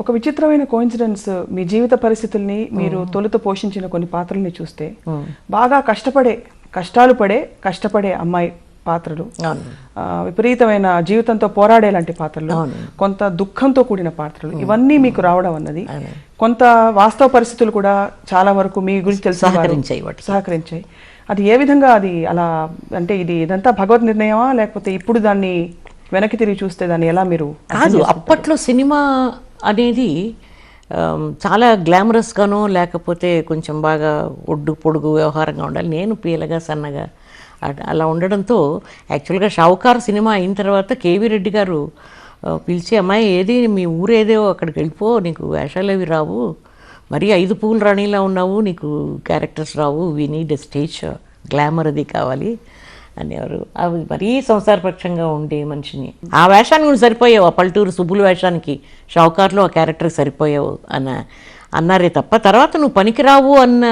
ఒక విచిత్రమైన కోఇన్సిడెన్స్, మీ జీవిత పరిస్థితుల్ని మీరు తొలుత పోషించిన కొన్ని పాత్రల్ని చూస్తే బాగా కష్టపడే అమ్మాయి పాత్రలు, విపరీతమైన జీవితంతో పోరాడేలాంటి పాత్రలు, కొంత దుఃఖంతో కూడిన పాత్రలు, ఇవన్నీ మీకు రావడం అన్నది కొంత వాస్తవ పరిస్థితులు కూడా చాలా వరకు మీ గురించి తెలిసి సహకరించాయి. అది ఏ విధంగా, అది అలా అంటే ఇదంతా భగవత్ నిర్ణయమా, లేకపోతే ఇప్పుడు దాన్ని వెనక్కి తిరిగి చూస్తే దాన్ని ఎలా మీరు? కాదు, అప్పట్లో సినిమా అనేది చాలా గ్లామరస్గానో లేకపోతే కొంచెం బాగా ఒడ్డు పొడుగు వ్యవహారంగా ఉండాలి. నేను పీలగా సన్నగా అలా ఉండడంతో యాక్చువల్గా షావుకార్ సినిమా అయిన తర్వాత కేవీ రెడ్డి గారు పిలిచి, అమ్మాయి ఏది మీ ఊరేదో అక్కడికి వెళ్ళిపో, నీకు వేషాలు అవి రావు, మరీ 5 పువ్వుల రాణిలా ఉన్నావు, నీకు characters Rao, we need a stage glamour అది కావాలి అనేవారు. అవి మరీ సంసారపక్షంగా ఉండే మనిషిని, ఆ వేషానికి నువ్వు సరిపోయావు, ఆ పల్లెటూరు సుబ్బుల వేషానికి షావుకార్లో ఆ క్యారెక్టర్కి సరిపోయావు అన్నారే తప్ప తర్వాత నువ్వు పనికిరావు అన్న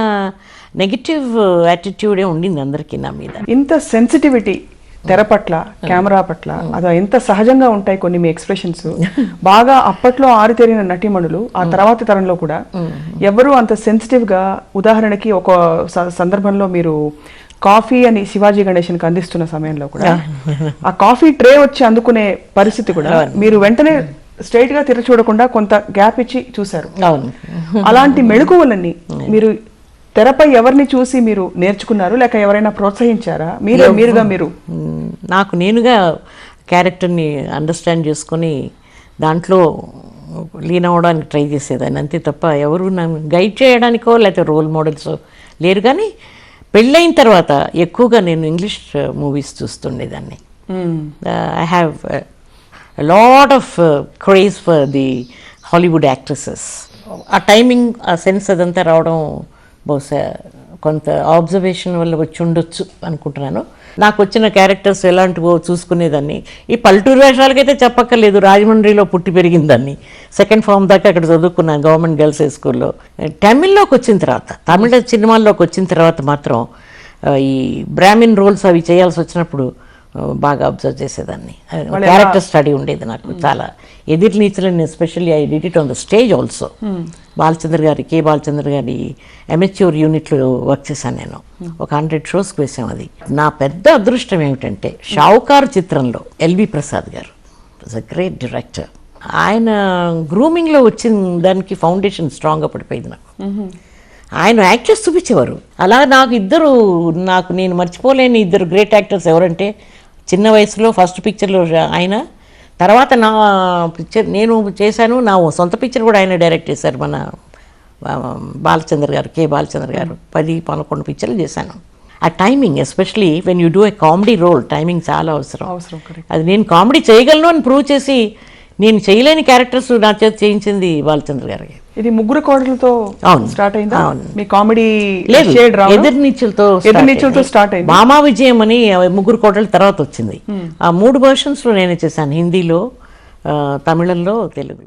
నెగిటివ్ యాటిట్యూడే ఉండింది అందరికీ నా మీద. ఇంత సెన్సిటివిటీ తెర పట్ల, కెమెరా పట్ల అది ఎంత సహజంగా ఉంటాయి కొన్ని మీ ఎక్స్ప్రెషన్స్. బాగా అప్పట్లో ఆరితేరిన నటీమణులు ఆ తర్వాత తరంలో కూడా ఎవరు అంత సెన్సిటివ్గా, ఉదాహరణకి ఒక సందర్భంలో మీరు కాఫీ అని శివాజీ గణేషన్కి అందిస్తున్న సమయంలో కూడా ఆ కాఫీ ట్రే వచ్చి అందుకునే పరిస్థితి కూడా మీరు వెంటనే స్ట్రైట్ గా తిరిగి చూడకుండా కొంత గ్యాప్ ఇచ్చి చూశారు. అలాంటి మెళకువలన్నీ మీరు తెరపై ఎవరిని చూసి మీరు నేర్చుకున్నారు, లేక ఎవరైనా ప్రోత్సహించారా? మీరుగా నాకు నేనుగా క్యారెక్టర్ని అండర్స్టాండ్ చేసుకొని దాంట్లో లీనవడానికి ట్రై చేసేదాన్ని, అంతే తప్ప ఎవరు నన్ను గైడ్ చేయడానికో లేకపోతే రోల్ మోడల్స్ లేరు. కానీ పెళ్ళైన తర్వాత ఎక్కువగా నేను ఇంగ్లీష్ మూవీస్ చూస్తుండేదాన్ని. I have lot of craze for the Hollywood actresses. ఆ టైమింగ్, ఆ సెన్స్ అదంతా రావడం బహుశా కొంత ఆబ్జర్వేషన్ వల్ల వచ్చి ఉండొచ్చు అనుకుంటున్నాను. నాకు వచ్చిన క్యారెక్టర్స్ ఎలాంటివో చూసుకునేదాన్ని. ఈ పల్లెటూరు వేషాలకైతే చెప్పక్కర్లేదు, రాజమండ్రిలో పుట్టి పెరిగిందాన్ని, సెకండ్ ఫార్మ్ దాకా అక్కడ చదువుకున్నాను గవర్నమెంట్ గర్ల్స్ హై స్కూల్లో. తమిళ్లోకి వచ్చిన తర్వాత, తమిళ సినిమాల్లోకి వచ్చిన తర్వాత మాత్రం ఈ బ్రాహ్మిన్ రోల్స్ అవి చేయాల్సి వచ్చినప్పుడు బాగా అబ్జర్వ్ చేసేదాన్ని. క్యారెక్టర్ స్టడీ ఉండేది నాకు చాలా. ఎదిరి నీచలని especially I did it on the stage also. Balachandra గారి, కే బాలచంద్ర గారి అమెచ్యూర్ యూనిట్లో వర్క్ చేశాను నేను. ఒక 100 షోస్కి వేసాం. అది నా పెద్ద అదృష్టం ఏమిటంటే, షావుకార్ చిత్రంలో ఎల్వి ప్రసాద్ గారు వాజ్ అ గ్రేట్ డైరెక్టర్. ఆయన గ్రూమింగ్లో వచ్చిన దానికి ఫౌండేషన్ స్ట్రాంగ్గా పడిపోయింది నాకు. ఆయన యాక్టర్స్ చూపించేవారు. అలా నాకు నేను మర్చిపోలేని 2 గ్రేట్ యాక్టర్స్ ఎవరంటే, చిన్న వయసులో ఫస్ట్ పిక్చర్లో ఆయన, తర్వాత నా పిక్చర్ నేను చేశాను, నా సొంత పిక్చర్ కూడా ఆయన డైరెక్ట్ చేశారు, మన బాలచంద్ర గారు, కే బాలచంద్ర గారు. 10-11 పిక్చర్లు చేశాను. ఆ timing, especially when you do a comedy role, timing చాలా అవసరం. అది నేను కామెడీ చేయగలను అని ప్రూవ్ చేసి, నేను చేయలేని క్యారెక్టర్స్ నా చేత చేయించింది బాలచంద్ర గారికి. ఇది ముగ్గురు కోడలతో స్టార్ట్ అయిందా మీ కామెడీ? ఎదిరినిచ్చులతో స్టార్ట్ అయింది. మామా విజయం అని ముగ్గురు కోడల తర్వాత వచ్చింది. ఆ 3 వెర్షన్స్ లో నేనే చేశాను, హిందీలో, తమిళంలో, తెలుగులో.